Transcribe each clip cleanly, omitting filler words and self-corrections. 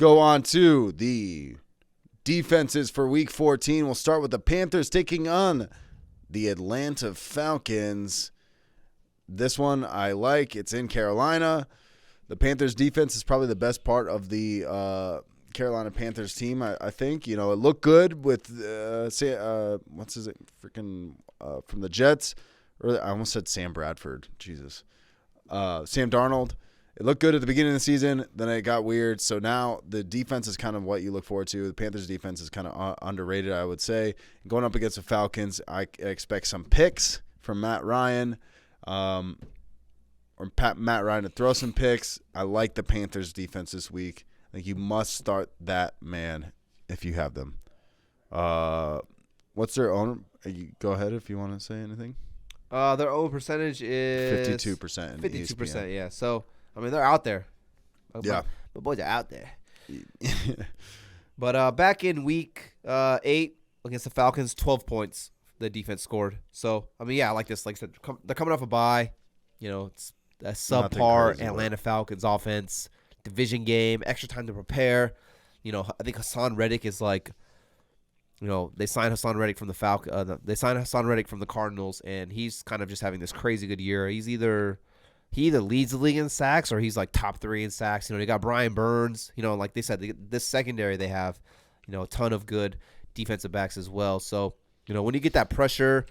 go on to the defenses for Week 14. We'll start with the Panthers taking on the Atlanta Falcons. This one I like. It's in Carolina. The Panthers defense is probably the best part of the Carolina Panthers team, I think. You know, it looked good with from the Jets. I almost said Sam Bradford. Jesus. Sam Darnold. It looked good at the beginning of the season. Then it got weird. So now the defense is kind of what you look forward to. The Panthers defense is kind of underrated, I would say. Going up against the Falcons, I expect some picks from Matt Ryan. Matt Ryan to throw some picks. I like the Panthers defense this week. I think you must start that man if you have them. What's their own? Go ahead if you want to say anything. Their own percentage is 52%. 52%, yeah. So, I mean, they're out there. Yeah. The boys are out there. But back in week 8 against the Falcons, 12 points the defense scored. So, I mean, yeah, I like this. Like I said, they're coming off a bye. You know, it's a subpar Atlanta Falcons offense, division game, extra time to prepare. You know, I think Hassan Reddick is like, you know, they signed Hassan Reddick from the they signed Hassan Reddick from the Cardinals, and he's kind of just having this crazy good year. He either leads the league in sacks or he's like top 3 in sacks. You know, they got Brian Burns. You know, like they said, this secondary they have, you know, a ton of good defensive backs as well. So, you know, when you get that pressure,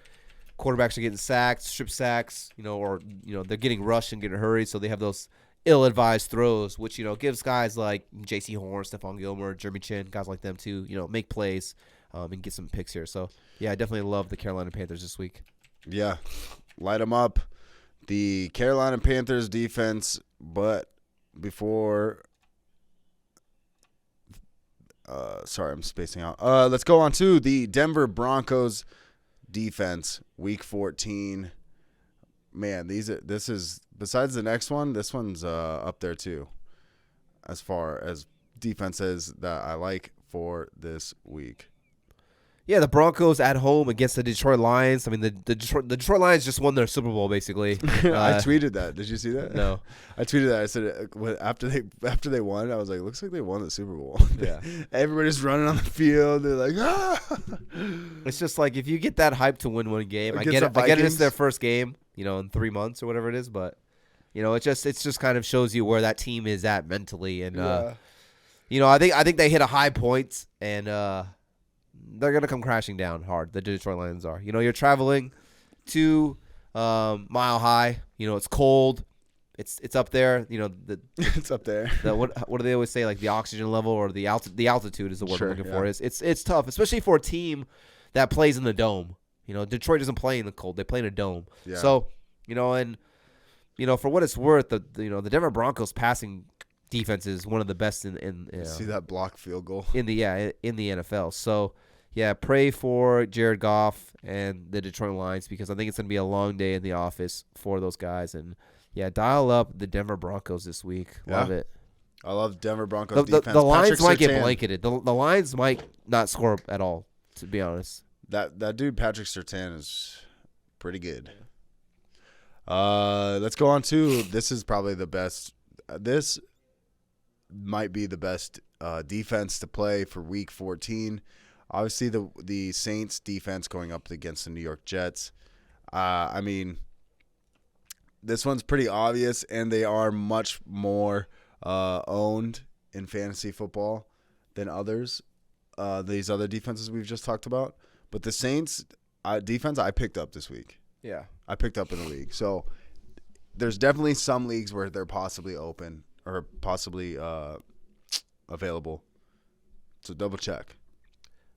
quarterbacks are getting sacked, strip sacks, you know, or, you know, they're getting rushed and getting hurried. So they have those ill-advised throws, which, you know, gives guys like J.C. Horn, Stephon Gilmore, Jeremy Chin, guys like them to, you know, make plays and get some picks here. So, yeah, I definitely love the Carolina Panthers this week. Yeah, light them up. The Carolina Panthers defense, but before sorry, I'm spacing out. Let's go on to the Denver Broncos defense, Week 14. Man, this is besides the next one, this one's up there too, as far as defenses that I like for this week. Yeah, the Broncos at home against the Detroit Lions. I mean, the Detroit Lions just won their Super Bowl, basically. I tweeted that. Did you see that? No. I tweeted that. I said after they won, I was like, looks like they won the Super Bowl. Yeah. Everybody's running on the field. They're like, ah. It's just like if you get that hype to win one game, I Against get the it. I get it. It's Vikings? their first game, you know, in 3 months or whatever it is. But you know, it just kind of shows you where that team is at mentally, and you know, I think they hit a high point, and they're going to come crashing down hard. The Detroit Lions are. You know, you're traveling to Mile High. You know, it's cold. It's up there. You know, It's up there. What do they always say? Like the oxygen level or the altitude is the word Sure, I'm looking yeah. for. It's tough, especially for a team that plays in the dome. You know, Detroit doesn't play in the cold. They play in a dome. Yeah. So, you know, and you know, for what it's worth, the Denver Broncos passing defense is one of the best in See that block field goal in the NFL. So, yeah, pray for Jared Goff and the Detroit Lions because I think it's going to be a long day in the office for those guys. And, yeah, dial up the Denver Broncos this week. Love it. I love Denver Broncos defense. The Lions Patrick might get Surtain. blanketed. The Lions might not score at all, to be honest. That dude, Patrick Surtain, is pretty good. Let's go on to this is probably the best. This might be the best defense to play for Week 14. Obviously, the Saints defense going up against the New York Jets. I mean, this one's pretty obvious, and they are much more owned in fantasy football than others. These other defenses we've just talked about. But the Saints defense I picked up this week. Yeah. I picked up in the league. So there's definitely some leagues where they're possibly open or possibly available. So double check.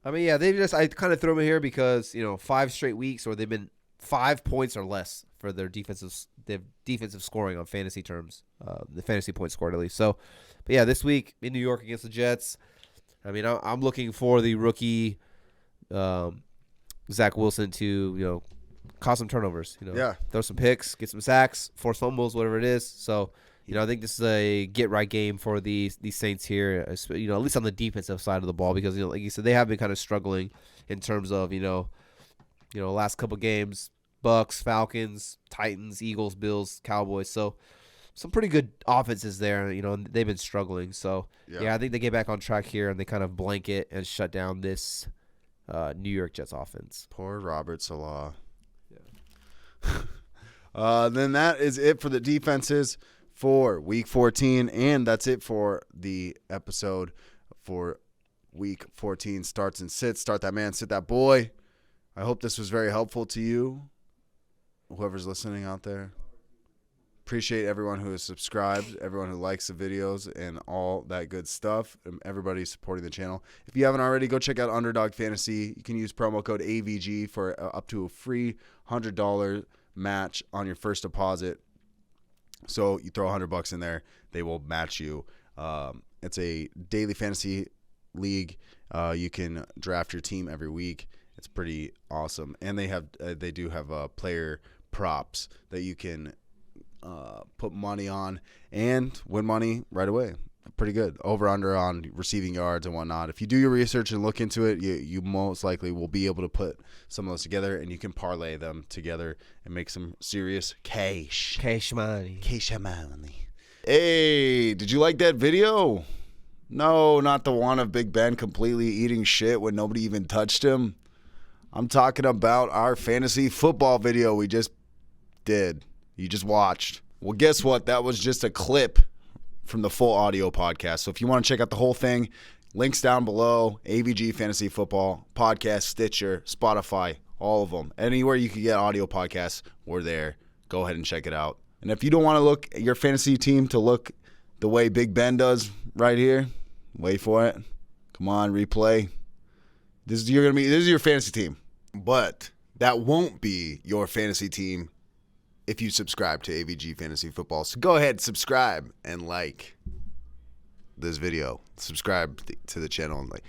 I mean, yeah, I kind of threw them in here because, you know, 5 straight weeks or they've been 5 points or less for their defensive scoring on fantasy terms, the fantasy points scored at least. So, but yeah, this week in New York against the Jets, I mean, I'm looking for the rookie Zach Wilson to, you know, cause some turnovers, you know, throw some picks, get some sacks, force fumbles, whatever it is. So, you know, I think this is a get-right game for these Saints here, you know, at least on the defensive side of the ball because, you know, like you said, they have been kind of struggling in terms of, you know, last couple games, Bucks, Falcons, Titans, Eagles, Bills, Cowboys. So, some pretty good offenses there. You know, and they've been struggling. So yeah, I think they get back on track here and they kind of blanket and shut down this New York Jets offense. Poor Robert Salah. Yeah. Then that is it for the defenses for Week 14, and that's it for the episode for Week 14. Starts and sits. Start that man, sit that boy. I hope this was very helpful to you, whoever's listening out there. Appreciate everyone who has subscribed, everyone who likes the videos and all that good stuff, and everybody supporting the channel. If you haven't already, go check out Underdog Fantasy. You can use promo code AVG for up to a free $100 match on your first deposit. So you throw $100 in there, they will match you. It's a daily fantasy league. You can draft your team every week. It's pretty awesome, and they do have player props that you can put money on and win money right away. Pretty good. Over under on receiving yards and whatnot. If you do your research and look into it, you most likely will be able to put some of those together, and you can parlay them together and make some serious cash. Cash money. Cash money. Hey, did you like that video? No, not the one of Big Ben completely eating shit when nobody even touched him. I'm talking about our fantasy football video we just did. You just watched. Well, guess what? That was just a clip from the full audio podcast. So if you want to check out the whole thing, links down below. AVG Fantasy Football Podcast, Stitcher, Spotify, all of them. Anywhere you can get audio podcasts, we're there. Go ahead and check it out. And if you don't want to look at your fantasy team to look the way Big Ben does right here, wait for it. Come on, replay. This is your fantasy team. But that won't be your fantasy team if you subscribe to AVG Fantasy Football. So go ahead, subscribe and like this video. Subscribe to the channel and like.